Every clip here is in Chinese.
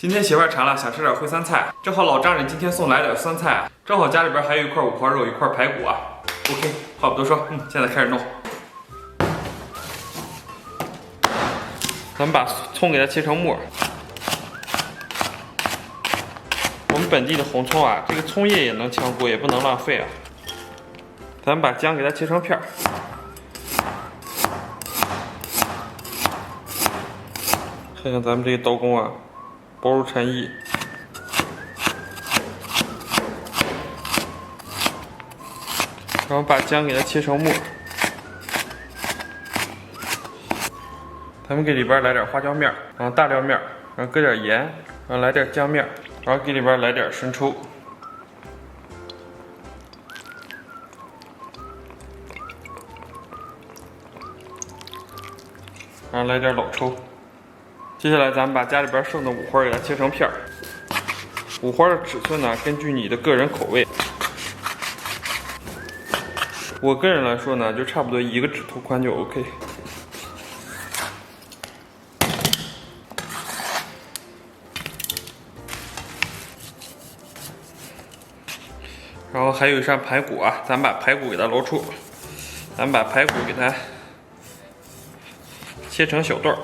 今天媳妇儿馋了，想吃点烩酸菜，正好老丈人今天送来点酸菜，正好家里边还有一块五花肉，一块排骨啊。OK， 话不多说，现在开始弄。咱们把葱给它切成末。我们本地的红葱啊，这个葱叶也能炝锅，也不能浪费啊。咱们把姜给它切成片儿。看看咱们这个刀工啊，薄如蝉翼。然后把姜给它切成末。咱们给里边来点花椒面，然后大料面，然后搁点盐，然后来点姜面，然后给里边来点生抽。然后来点老抽。接下来咱们把家里边剩的五花给它切成片儿。五花的尺寸呢，根据你的个人口味。我个人来说呢，就差不多一个指头宽就 OK。然后还有一扇排骨啊，咱们把排骨给它捞出，咱们把排骨给它切成小段儿。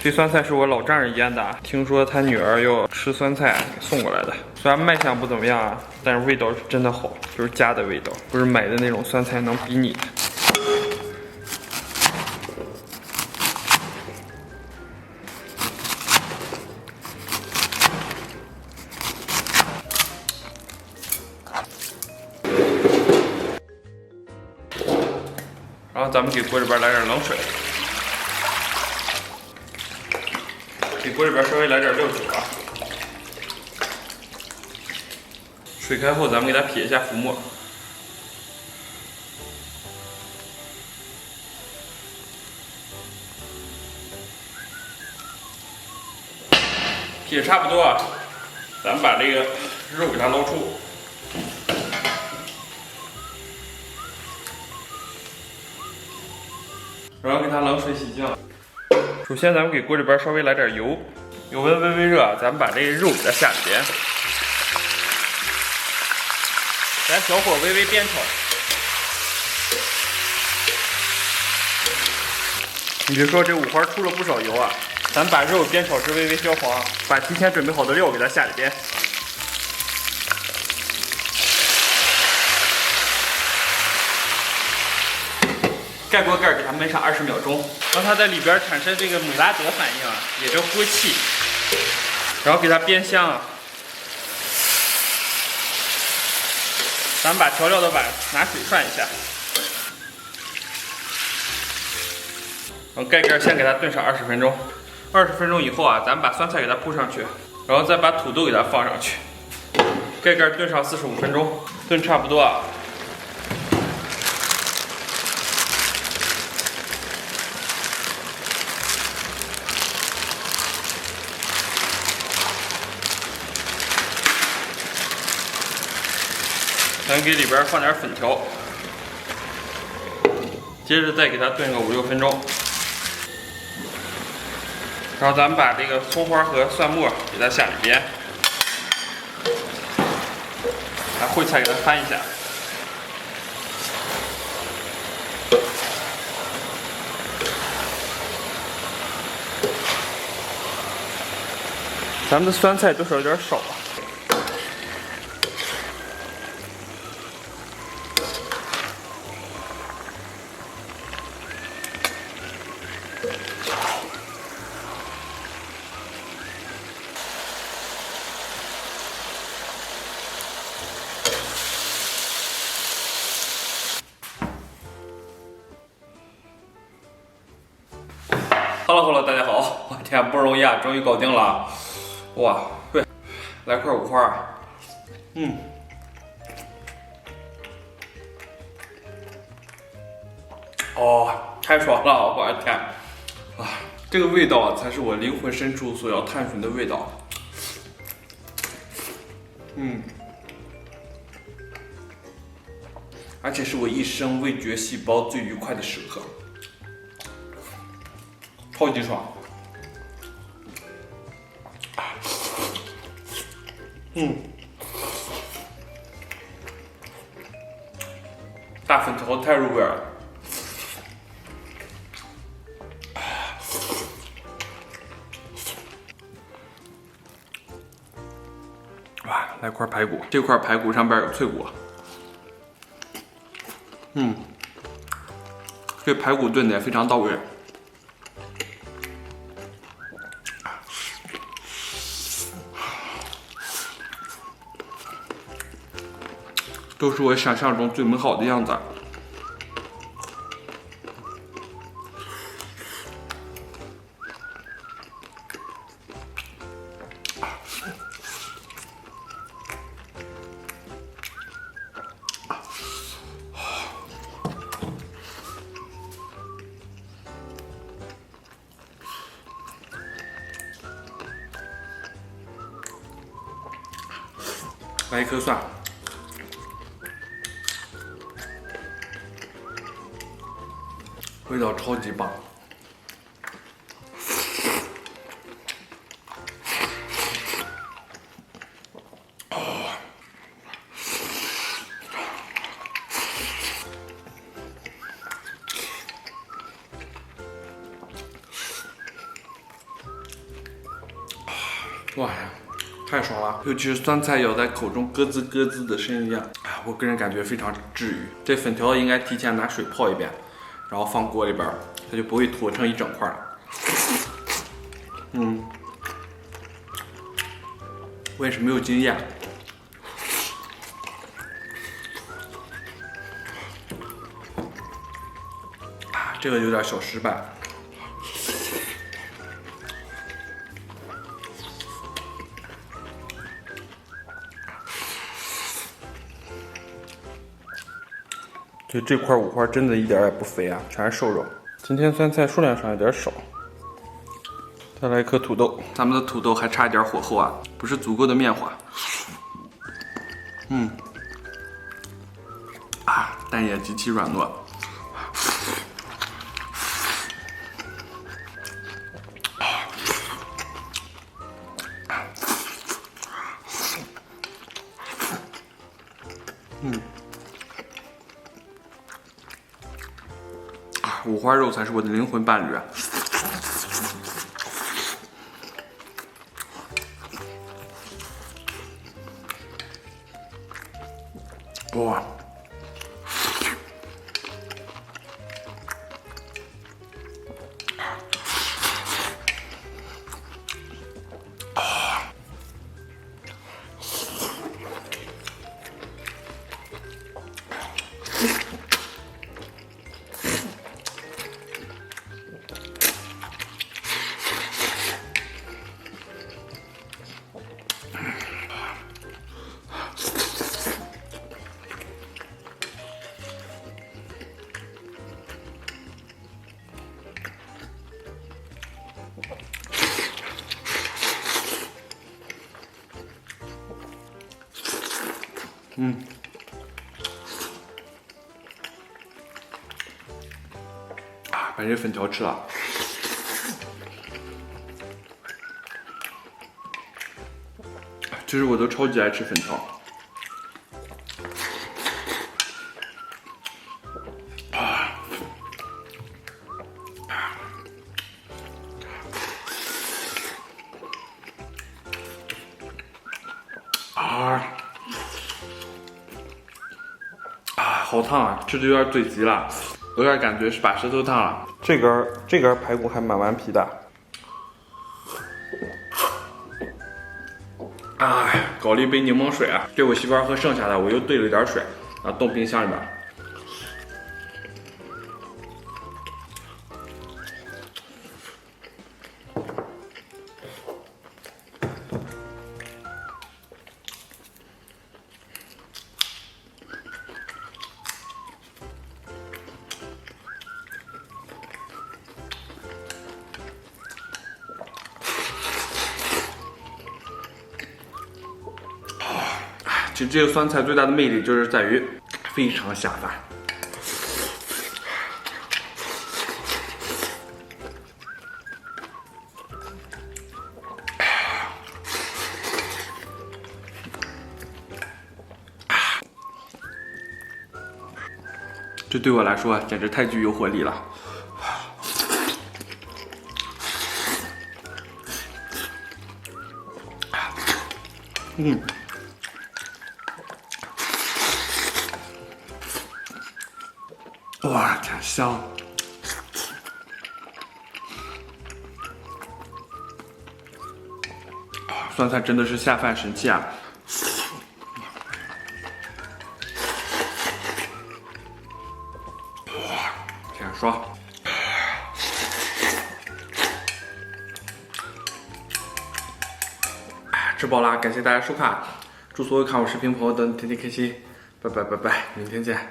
这酸菜是我老丈人腌的，听说他女儿要吃酸菜送过来的。虽然卖相不怎么样啊，但是味道是真的好，就是家的味道，不是买的那种酸菜能比拟的。然后咱们给锅里边来点冷水。给锅里边稍微来点料酒啊，水开后，咱们给它撇一下浮沫，撇差不多啊，咱们把这个肉给它捞出，然后给它冷水洗净。首先，咱们给锅里边稍微来点油，油温微热，咱们把这个肉给它下里边，咱小火微煸炒。你别说，这五花出了不少油啊！咱们把肉煸炒至微焦黄，把提前准备好的料给它下里边。盖锅盖给它焖上20秒钟，让它在里边产生这个姆拉德反应啊，也叫锅气，然后给它煸香啊。咱们把调料的碗拿水涮一下，然后盖盖先给它炖上20分钟。20分钟以后啊，咱们把酸菜给它铺上去，然后再把土豆给它放上去，盖盖炖上45分钟，炖差不多啊。咱给里边放点粉条，接着再给它炖个5、6分钟，然后咱们把这个葱花和蒜末给它下里边，把烩菜给它翻一下，咱们的酸菜多少有点少啊。Hello， 大家好！我天，不容易啊，终于搞定了！哇，对，来块五花，哦，太爽了！我的天，啊，这个味道才是我灵魂深处所要探寻的味道。而且是我一生味觉细胞最愉快的时刻，超级爽。大粉条太入味了。哇，来块排骨，这块排骨上边有脆骨。这排骨炖的也非常到位。都是我想象中最美好的样子。来一颗蒜。味道超级棒。哇呀，太爽了！尤其是酸菜咬在口中咯吱咯吱的声音啊，我个人感觉非常治愈。这粉条应该提前拿水泡一遍。然后放锅里边，它就不会坨成一整块了。我也是没有经验。这个有点小失败。就这块五花真的一点也不肥啊，全是瘦肉。今天酸菜数量上有点少。再来一颗土豆，咱们的土豆还差一点火候啊，不是足够的面滑。但也极其软糯。五花肉才是我的灵魂伴侣啊！哇！把这粉条吃了。其实我都超级爱吃粉条。好烫啊！吃的有点嘴急了，有点感觉是把舌头烫了。这根排骨还蛮顽皮的。搞了一杯柠檬水啊，这我媳妇儿喝剩下的，我又兑了点水，然后冻冰箱里边。其实这个酸菜最大的魅力就是在于非常下饭。这对我来说简直太具有活力了。哇，真香！酸菜真的是下饭神器啊！哇，这样说。吃饱啦，感谢大家收看，祝所有看我视频朋友都天天开心，拜拜拜拜，明天见。